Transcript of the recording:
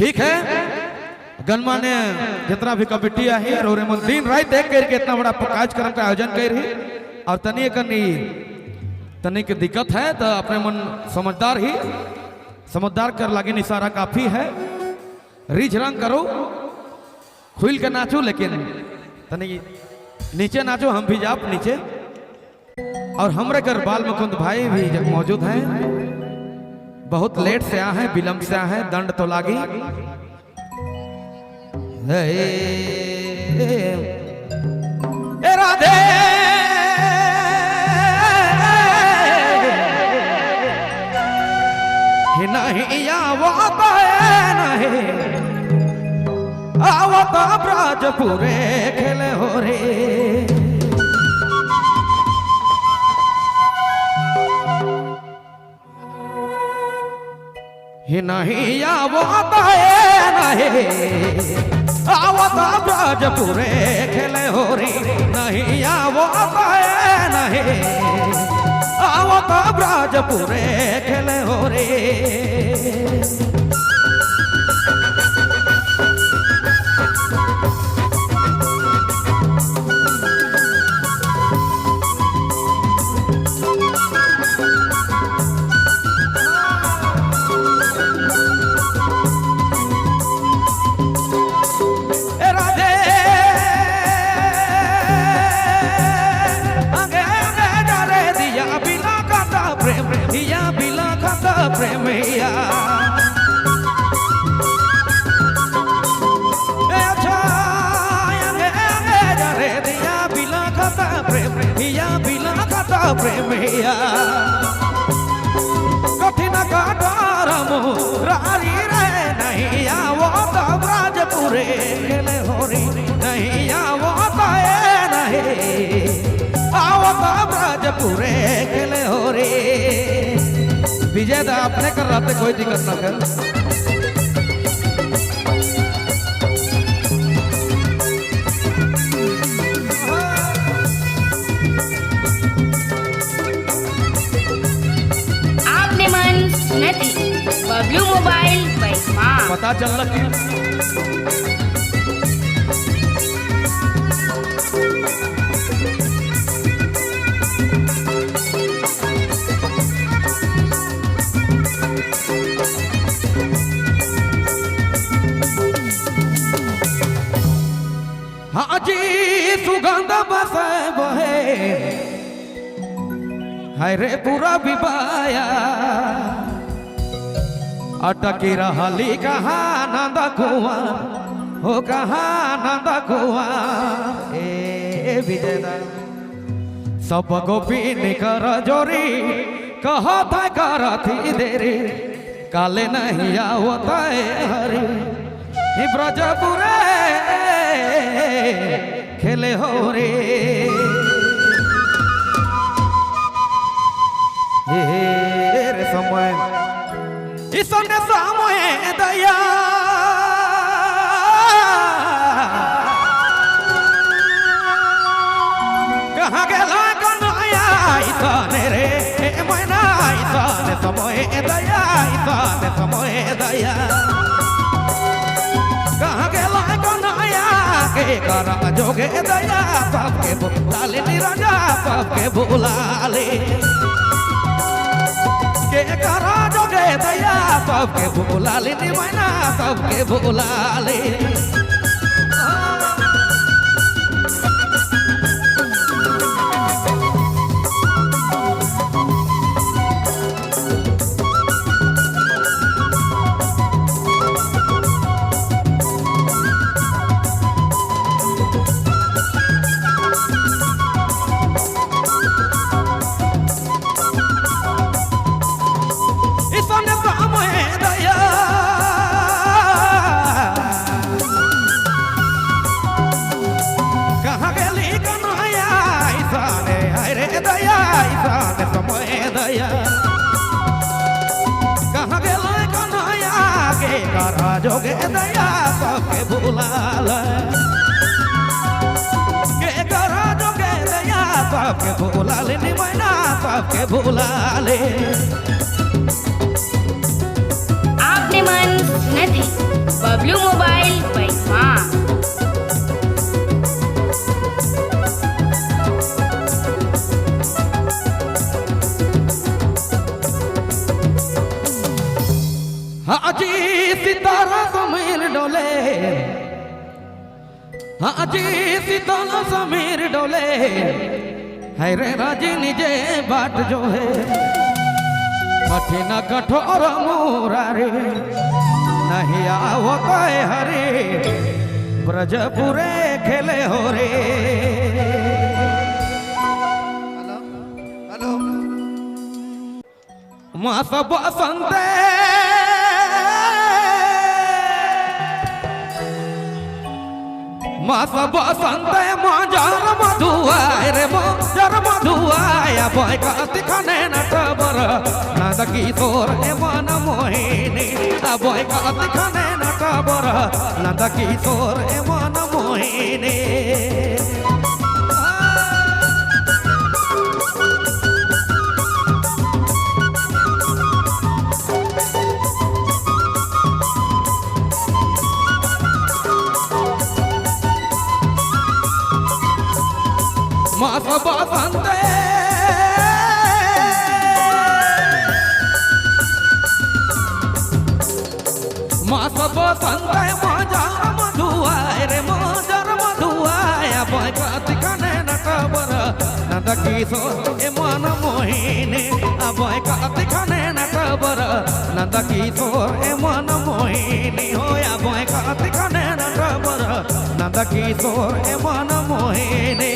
ठीक है गणमान्य जितना भी कमेटी है और दिन रात देख करके इतना बड़ा कार्यक्रम का आयोजन कर रही और तनिक दिक्कत है तो अपने मन समझदार कर लगे इशारा काफी है। रिझ रंग करो खुल के नाचो लेकिन तनिक नीचे नाचो हम भी जाप नीचे। और हमरे घर बाल मुकुंद भाई भी जब मौजूद हैं बहुत लेट से आए हैं विलंब से आए हैं दंड तो लागी। राधे नहीं आवता नहीं आवता ब्रजपुरे खेले हो रे नहीं आवता नहीं आवता ब्रजपुरे खेले हो रे नहीं आवता नहीं आवता ब्रजपुरे खेले हो रे। प्रेमिया प्रेमिया कठिन काटारम रारी रे नहीं आवो तो ब्रजपुरे खेले होरी नहीं आवो तो नहीं आवो तो ब्रजपुरे खेले होरी। विजय दा अपने कर रहा थे कोई दिक्कत ना कर। आपने मन नदी बबलू मोबाइल पता चल लगी हाजी सुगंध बसे बहे हाय रे पूरा विबाया अटकी रहली कहा नंद कुआ हो कहा नंद कुआ ए विजयदा सब गोपीन कर जोरी कहो था करथी देरी काले नहीं आवता हरी ब्रजपुरे खेले हो रे रे समय इसने समय दया कहाँ गेला कन्हैया इसने रे मैना इसने समय दया इसने समय दया कहाँ गेला कन्हैया के करा जोगे दया सबके बुलाले निराजा सबके बुलाले के करा जोगे दया सबके बुलाले निमैना सबके बुलाले। कहाँ गेला कन्हैया के करा जोगे दया सबके बुलाल के करा जोगे दया सबके बुलाले निमैना सबके बुलाले। आपने मन नदी बबलू मोबाइल बैठवा। हाजी सितारा समीर डोले, हाजी सितारा समीर डोले, है रे राजी निजे बाट जो है कठिन कठोर मुरारे नहीं आवता हरे ब्रजपुरे खेले हो रे। हेलो मास बसंते मास बसंते माजार मधुआय रे माजार मधुआय बॉय काति खाने नटबर नंद किशोर ए मन मोहिनी बॉय काति खाने नटबर नंद किशोर ए मन मोहिनी। मास बसंते मास बसंते माजार मधुआय रे माजार मधुआय बॉय काति खाने नटबर नंद किशोर ए मन मोहिनी बॉय काति खाने नटबर नंद किशोर ए मन मोहिनी होया बॉय काति खाने नटबर नंद किशोर ए मन मोहिनी।